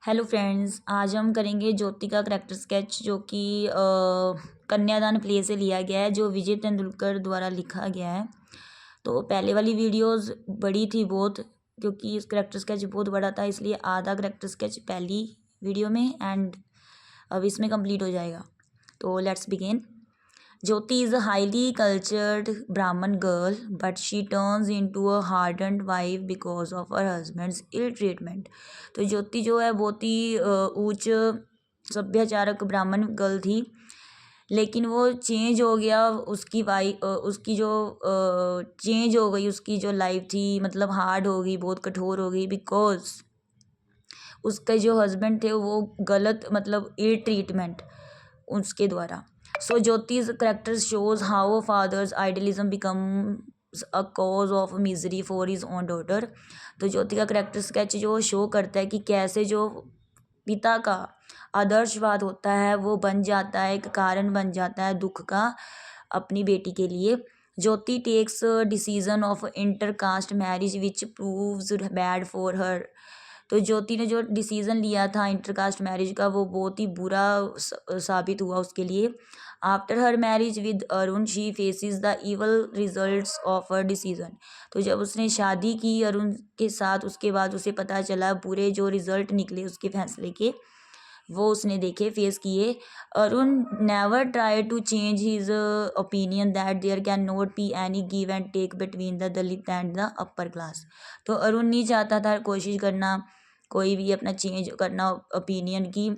Hello friends, आज हम करेंगे ज्योति का करैक्टर स्केच जो कि कन्यादान प्ले से लिया गया है, जो विजय तेंदुलकर द्वारा लिखा गया है। तो पहले वाली वीडियोस बड़ी थी बहुत, क्योंकि इस करैक्टर स्केच बहुत बड़ा था, इसलिए आधा करैक्टर स्केच पहली वीडियो में एंड अब इसमें कंप्लीट हो जाएगा। तो let's begin. Jyoti is a highly cultured Brahmin girl, but she turns into a hardened wife because of her husband's ill treatment. तो ज्योति जो है बहुत ही उच्च सभ्याचारक ब्राह्मण गर्ल थी, लेकिन वो चेंज हो गया। उसकी जो चेंज हो गई, उसकी जो लाइफ थी मतलब हार्ड हो गई, बहुत कठोर हो गई, बिकॉज उसके जो हस्बैंड थे वो गलत मतलब इल ट्रीटमेंट उसके द्वारा। So Jyoti's character shows how a father's idealism becomes a cause of misery for his own daughter. तो ज्योति का करेक्टर स्केच जो शो करता है कि कैसे जो पिता का आदर्शवाद होता है वो बन जाता है, एक कारण बन जाता है दुख का अपनी बेटी के लिए। Jyoti takes decision of intercaste marriage which proves bad for her. तो ज्योति ने जो डिसीज़न लिया था इंटरकास्ट मैरिज का, वो बहुत ही बुरा साबित हुआ उसके लिए। After her marriage with Arun she faces the evil results of her decision. तो जब उसने शादी की अरुण के साथ, उसके बाद उसे पता चला बुरे जो रिजल्ट निकले उसके फैसले के, वो उसने देखे, फेस किए। Arun never try to change his opinion that there can not be any give and take between the Dalit and the upper class. तो अरुण नहीं चाहता था कोशिश करना, कोई भी अपना चेंज करना ओपिनियन की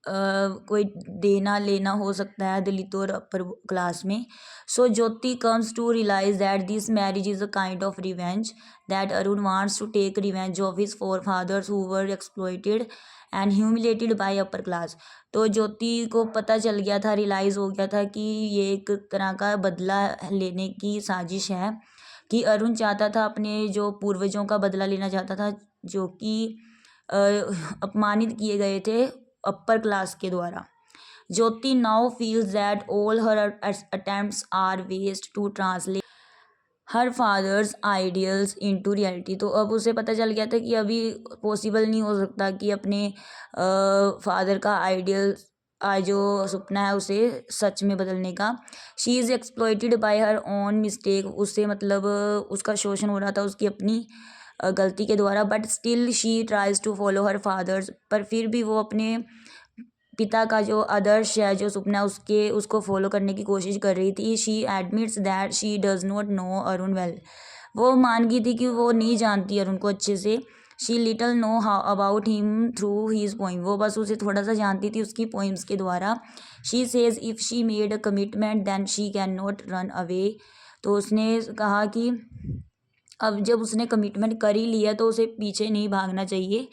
कोई देना लेना हो सकता है दलित और अपर क्लास में। So Jyoti comes to realize that this marriage is a kind of revenge, that Arun wants to take revenge of his forefathers who were exploited and humiliated by upper class. तो ज्योति को पता चल गया था, realise हो गया था कि ये एक तरह का बदला लेने की साजिश है, कि अरुण चाहता था अपने जो पूर्वजों का बदला लेना चाहता था, जो कि अपमानित किए गए थे अपर क्लास के द्वारा। Jyoti now feels that all her attempts are waste to translate her father's ideals into reality. तो अब उसे पता चल गया था कि अभी पॉसिबल नहीं हो सकता कि अपने फादर का आइडियल जो सपना है उसे सच में बदलने का। She is exploited bye her own mistake. उससे मतलब उसका शोषण हो रहा था उसकी अपनी गलती के द्वारा। But still she tries to follow her fathers. पर फिर भी वो अपने पिता का जो आदर्श है, जो सपना, उसको फॉलो करने की कोशिश कर रही थी। She admits that she does not know Arun well. वो मान गई थी कि वो नहीं जानती अरुण को अच्छे से। She little know how about him through his poem. वो बस उसे थोड़ा सा जानती थी उसकी पोइम्स के द्वारा। She says if she made a commitment then she can not run away. तो उसने कहा कि अब जब उसने कमिटमेंट कर ही लिया तो उसे पीछे नहीं भागना चाहिए,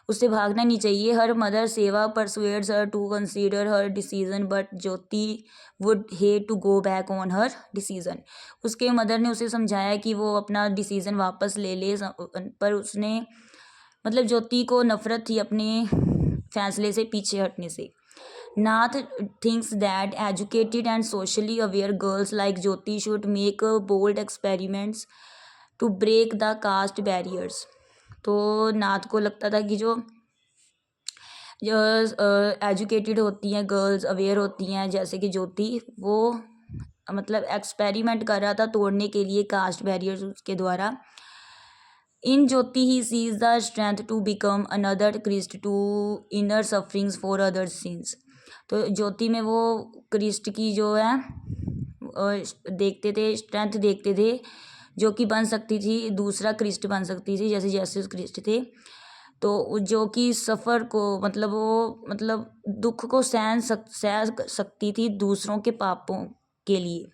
उससे भागना नहीं चाहिए। Her mother Seva persuades her to consider her decision, but Jyoti would hate to go back on her decision. उसके मदर ने उसे समझाया कि वो अपना डिसीजन वापस ले ले, पर उसने मतलब ज्योति को नफरत थी अपने फैसले से पीछे हटने से। Nath thinks that educated and socially aware girls like Jyoti should make bold experiments to break the caste barriers. तो नाथ को लगता था कि जो एजुकेटेड होती हैं गर्ल्स, अवेयर होती हैं जैसे कि ज्योति, वो मतलब एक्सपेरिमेंट कर रहा था तोड़ने के लिए कास्ट बैरियर्स उसके द्वारा। In Jyoti he sees the strength to become another Christ to inner sufferings for other sins. तो ज्योति में वो क्रिस्ट की जो है देखते थे, स्ट्रेंथ देखते थे, जो कि बन सकती थी, दूसरा क्रिस्ट बन सकती थी, जैसे जैसे क्रिस्ट थे। तो जो कि सफ़र को मतलब वो मतलब दुख को सह सकती थी दूसरों के पापों के लिए।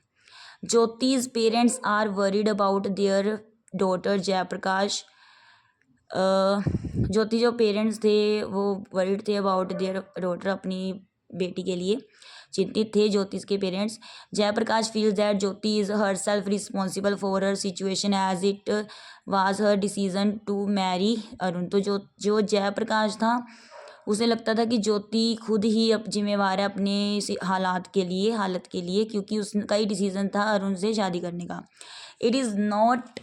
Jyoti's parents are worried about their daughter Jayaprakash. Jyoti जो पेरेंट्स थे वो वरीड थे अबाउट देयर डॉटर, अपनी बेटी के लिए चिंतित थे ज्योति के parents. Jayaprakash feels that Jyoti is herself responsible for her situation as it was her decision to marry Arun. तो जो जयप्रकाश था उसे लगता था कि ज्योति खुद ही अब जिम्मेवार है अपने हालत के लिए, क्योंकि उसका ही डिसीजन था अरुण से शादी करने का। It is not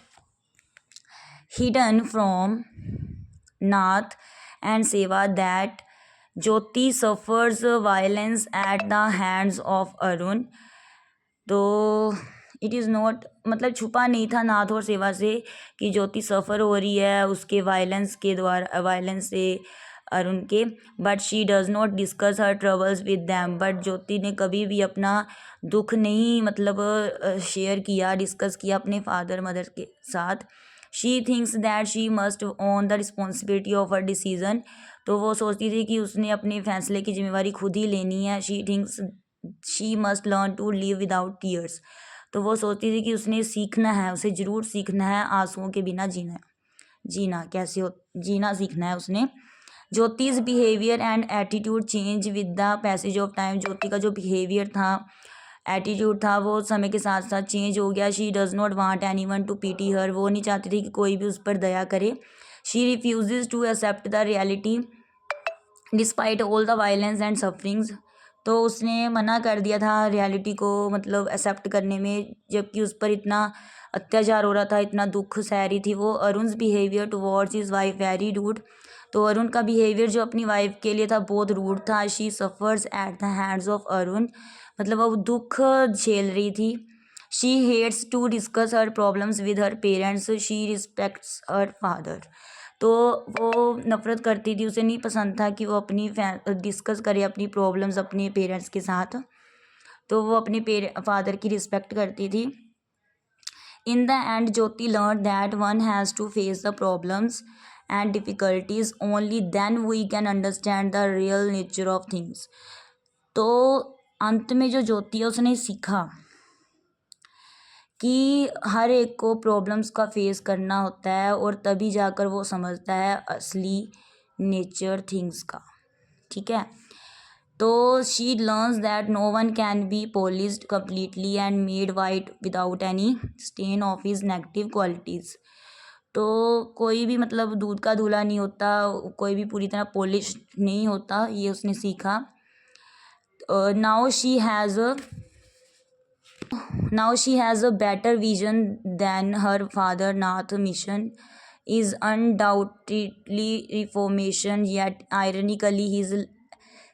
hidden from Nath and Seva that Jyoti suffers violence at the hands of Arun. तो इट इज़ नॉट मतलब छुपा नहीं था नाथ और सेवा से कि ज्योति सफ़र हो रही है उसके वायलेंस के द्वारा, वायलेंस से अरुण के, but she does not discuss her troubles with them. But Jyoti ने कभी भी अपना दुख नहीं मतलब शेयर किया, डिस्कस किया अपने फादर मदर के साथ। She thinks that she must own the responsibility of her decision. तो वो सोचती थी कि उसने अपने फैसले की जिम्मेवारी खुद ही लेनी है। She thinks she must learn to live without tears. तो वो सोचती थी कि उसने सीखना है, उसे ज़रूर सीखना है आंसुओं के बिना जीना, जीना कैसे हो, जीना सीखना है उसने। Jyoti's behaviour and attitude change with the passage of time. Jyoti का जो बिहेवियर था, एटीट्यूड था, वो समय के साथ साथ चेंज हो गया। She does not want anyone to pity her. वो नहीं चाहती थी कि कोई भी उस पर दया करे। She refuses to accept the reality despite all the violence and sufferings. तो उसने मना कर दिया था रियलिटी को मतलब एक्सेप्ट करने में, जबकि उस पर इतना अत्याचार हो रहा था, इतना दुख सह रही थी वो। Arun's behaviour towards his wife very rude. तो अरुण का बिहेवियर जो अपनी वाइफ के लिए था बहुत रूड था। She suffers at the hands of Arun, मतलब वो दुख झेल रही थी। She hates to discuss her problems with her parents. She respects her father. तो वो नफ़रत करती थी, उसे नहीं पसंद था कि वो अपनी डिस्कस करे अपनी प्रॉब्लम्स अपने पेरेंट्स के साथ। तो वो अपने फादर की रिस्पेक्ट करती थी। In the end Jyoti learn that one has to face the problems and difficulties only then we can understand the real nature of things. तो अंत में जो ज्योति है उसने सीखा कि हर एक को प्रॉब्लम्स का फेस करना होता है और तभी जाकर वो समझता है असली नेचर थिंग्स का। ठीक है, तो she learns that no one can be polished completely and made white without any stain of his negative qualities. तो कोई भी मतलब दूध का धुला नहीं होता, कोई भी पूरी तरह पॉलिश नहीं होता, ये उसने सीखा। Now she has a better vision than her father. Nath mission is undoubtedly reformation, yet ironically his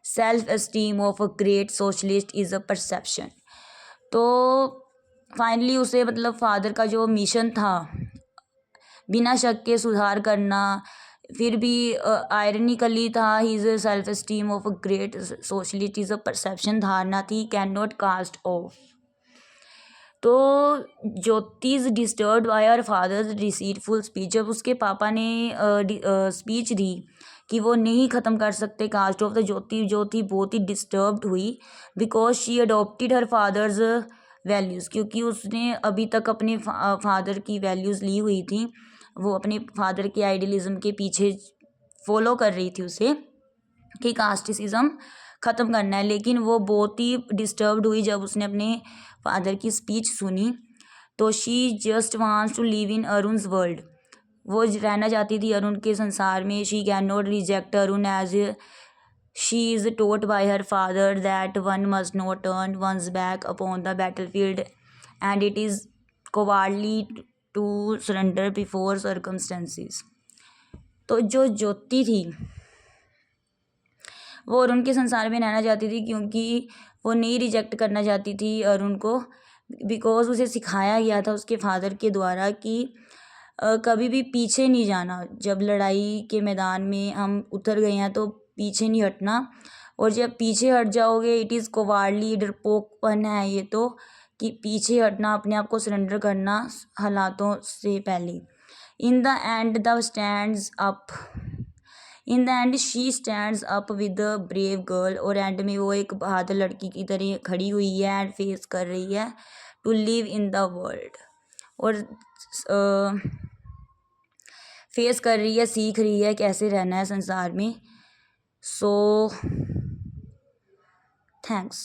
self-esteem of a great socialist is a perception. तो फाइनली उसे मतलब फादर का जो मिशन था बिना शक के सुधार करना, फिर भी आयरनिकली था। His self esteem of a great socialist is a perception, धारणा थी, कैन नॉट कास्ट ऑफ। तो Jyoti's disturbed by her father's deceitful speech. जब उसके पापा ने स्पीच दी कि वो नहीं ख़त्म कर सकते कास्ट ऑफ, द ज्योति बहुत ही डिस्टर्ब्ड हुई। Because she adopted her father's values, क्योंकि उसने अभी तक अपने फादर की वैल्यूज़ ली हुई थी, वो अपने फादर के आइडियलिज्म के पीछे फॉलो कर रही थी उसे कि कास्टिसिज्म ख़त्म करना है। लेकिन वो बहुत ही डिस्टर्ब्ड हुई जब उसने अपने फादर की स्पीच सुनी। तो she just wants to live in Arun's world. वो रहना चाहती थी अरुण के संसार में। She can not reject Arun as she is taught by her father that one must not turn one's back upon the battle field and it is cowardly to surrender before circumstances. तो जो ज्योति थी वो अरुण के संसार में रहना चाहती थी, क्योंकि वो नहीं रिजेक्ट करना चाहती थी अरुण को। बिकॉज उसे सिखाया गया था उसके फादर के द्वारा कि कभी भी पीछे नहीं जाना। जब लड़ाई के मैदान में हम उतर गए हैं तो पीछे नहीं हटना, और जब पीछे हट जाओगे इट इज़ कोवार्डली, डरपोकपन है ये तो, कि पीछे हटना, अपने आप को सरेंडर करना हालातों से पहले। इन the and the stands up in the and she stands up with a brave girl. और एंड में वो एक बहादुर लड़की की तरह खड़ी हुई है एंड फेस कर रही है to live in the world, और फेस कर रही है, सीख रही है कैसे रहना है संसार में। So thanks.